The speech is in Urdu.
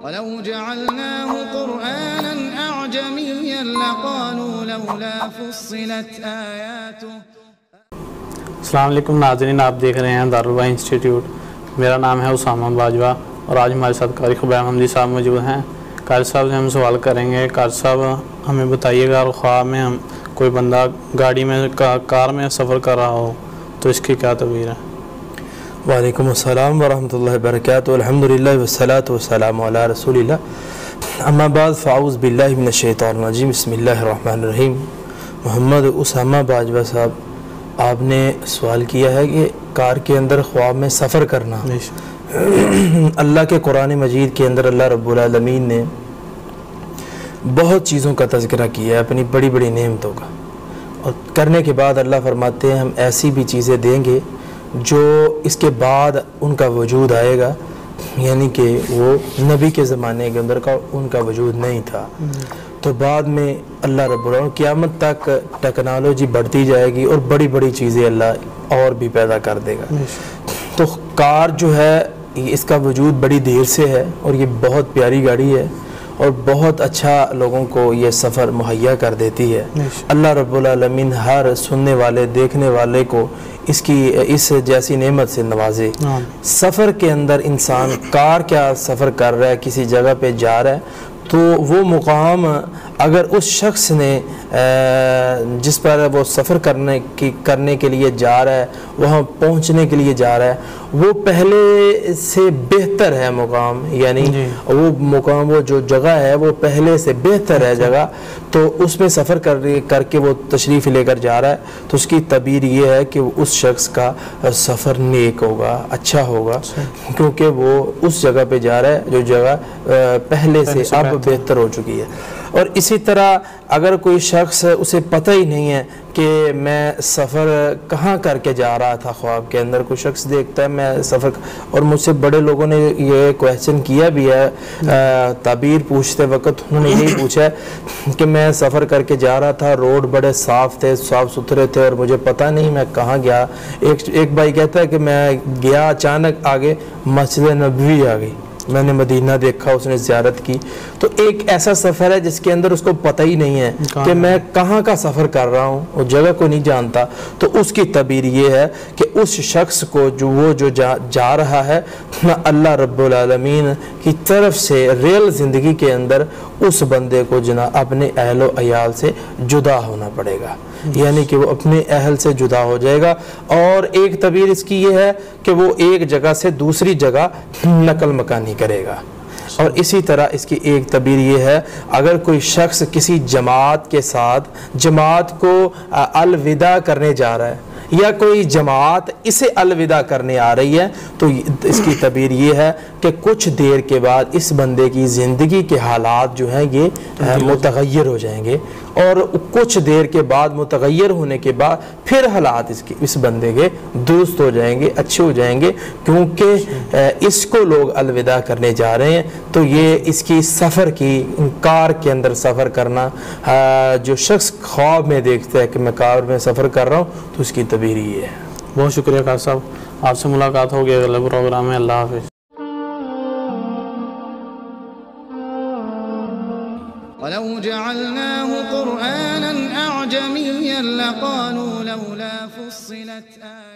وَلَوْ جَعَلْنَاهُ قُرْآنًا أَعْجَمِيًّا لَقَالُوا لَوْلَا فُصِّلَتْ آيَاتُهُ۔ السلام علیکم ناظرین، آپ دیکھ رہے ہیں دارالبہ انسٹیٹیوٹ۔ میرا نام ہے اسامہ باجوہ اور آج ہمارے ساتھ قاری خبیب حمدی صاحب موجود ہیں۔ قاری صاحب سے ہم سوال کریں گے۔ قاری صاحب ہمیں بتائیے گا، خواہ میں ہم کوئی بندہ گاڑی میں کار میں سفر کر رہا ہو تو اس کی کیا تعبیر ہے؟ وعلیکم السلام ورحمۃ اللہ وبرکاتہ۔ الحمدللہ والصلاۃ والسلام علی رسول اللہ، اما بعد فاعوذ باللہ من الشیطان الرجیم، بسم اللہ الرحمن الرحیم۔ محمد اسامہ باجوہ صاحب، آپ نے سوال کیا ہے کہ کار کے اندر خواب میں سفر کرنا۔ اللہ کے قرآن مجید کے اندر اللہ رب العالمین نے بہت چیزوں کا تذکرہ کیا ہے، اپنی بڑی بڑی نعمتوں کا، اور کرنے کے بعد اللہ فرماتے ہیں ہم ایسی بھی چیزیں دیں گے جو اس کے بعد ان کا وجود آئے گا، یعنی کہ وہ نبی کے زمانے کے اندر کا ان کا وجود نہیں تھا، تو بعد میں اللہ رب العالمین قیامت تک ٹیکنالوجی بڑھتی جائے گی اور بڑی بڑی چیزیں اللہ اور بھی پیدا کر دے گا۔ تو کار جو ہے اس کا وجود بڑی دیر سے ہے اور یہ بہت پیاری گاڑی ہے اور بہت اچھا لوگوں کو یہ سفر مہیا کر دیتی ہے۔ اللہ رب العالمین ہر سننے والے دیکھنے والے کو اس جیسی نعمت سے نوازے۔ سفر کے اندر انسان کار کیا سفر کر رہا ہے، کسی جگہ پہ جا رہا ہے، تو وہ مقام اگر اس شخص نے جس پر وہ سفر کرنے کے لیے جا رہا ہے، وہاں پہنچنے کے لیے جا رہا ہے، وہ پہلے سے بہتر ہے مقام، یعنی وہ مقام، وہ جو جگہ ہے وہ پہلے سے بہتر ہے جگہ، تو اس میں سفر کر کے وہ تشریف لے کر جا رہا ہے، تو اس کی تعبیر یہ ہے کہ اس شخص کا سفر نیک ہوگا، اچھا ہوگا، کیونکہ وہ اس جگہ پہ جا رہا ہے جو جگہ پہلے سے اب بہتر ہو چکی ہے۔ اور اسی طرح اگر کوئی شخص اسے پتہ ہی نہیں ہے کہ میں سفر کہاں کر کے جا رہا تھا، خواب کے اندر کوئی شخص دیکھتا ہے میں سفر، اور مجھ سے بڑے لوگوں نے یہ کویسچن کیا بھی ہے، تعبیر پوچھتے وقت انہوں نے یہی پوچھا ہے کہ میں سفر کر کے جا رہا تھا، روڈ بڑے صاف تھے، صاف ستھرے تھے، اور مجھے پتہ نہیں میں کہاں گیا۔ ایک بھائی کہتا ہے کہ میں گیا، اچانک آگے مسجد نبوی آ گئی، میں نے مدینہ دیکھا، اس نے زیارت کی۔ تو ایک ایسا سفر ہے جس کے اندر اس کو پتہ ہی نہیں ہے کہ میں کہاں کا سفر کر رہا ہوں، وہ جگہ کو نہیں جانتا، تو اس کی تعبیر یہ ہے کہ اس شخص کو جو جا رہا ہے، اللہ رب العالمین کی طرف سے ریل زندگی کے اندر اس بندے کو اپنے اہل و عیال سے جدا ہونا پڑے گا، یعنی کہ وہ اپنے اہل سے جدا ہو جائے گا۔ اور ایک تعبیر اس کی یہ ہے کہ وہ ایک جگہ سے دوسری جگہ نقل مکانی کرے گا۔ اور اسی طرح اس کی ایک تعبیر یہ ہے، اگر کوئی شخص کسی جماعت کے ساتھ جماعت کو الوداع کرنے جا رہا ہے، یا کوئی جماعت اسے الوداع کرنے آ رہی ہے، تو اس کی تعبیر یہ ہے کہ کچھ دیر کے بعد اس بندے کی زندگی کے حالات جو ہیں یہ متغیر ہو جائیں گے، اور کچھ دیر کے بعد متغیر ہونے کے بعد پھر حالات اس بندے کے درست ہو جائیں گے، اچھے ہو جائیں گے، کیونکہ اس کو لوگ الوداع کرنے جا رہے ہیں۔ تو یہ اس کی سفر کی کار کے اندر سفر کرنا، جو شخص خواب میں دیکھتا ہے کہ میں کار میں سفر کر رہا ہوں، تو اس کی تعبیر یہ ہے۔ بہت شکریہ قاری صاحب، آپ سے ملاقات ہوگی اگلے پروگرام میں۔ اللہ حافظ۔ وَلَوْ جَعَلْنَاهُ قُرْآنًا أَعْجَمِيًّا لَقَالُوا لَوْلَا فُصِّلَتْ آيَاتُهُ۔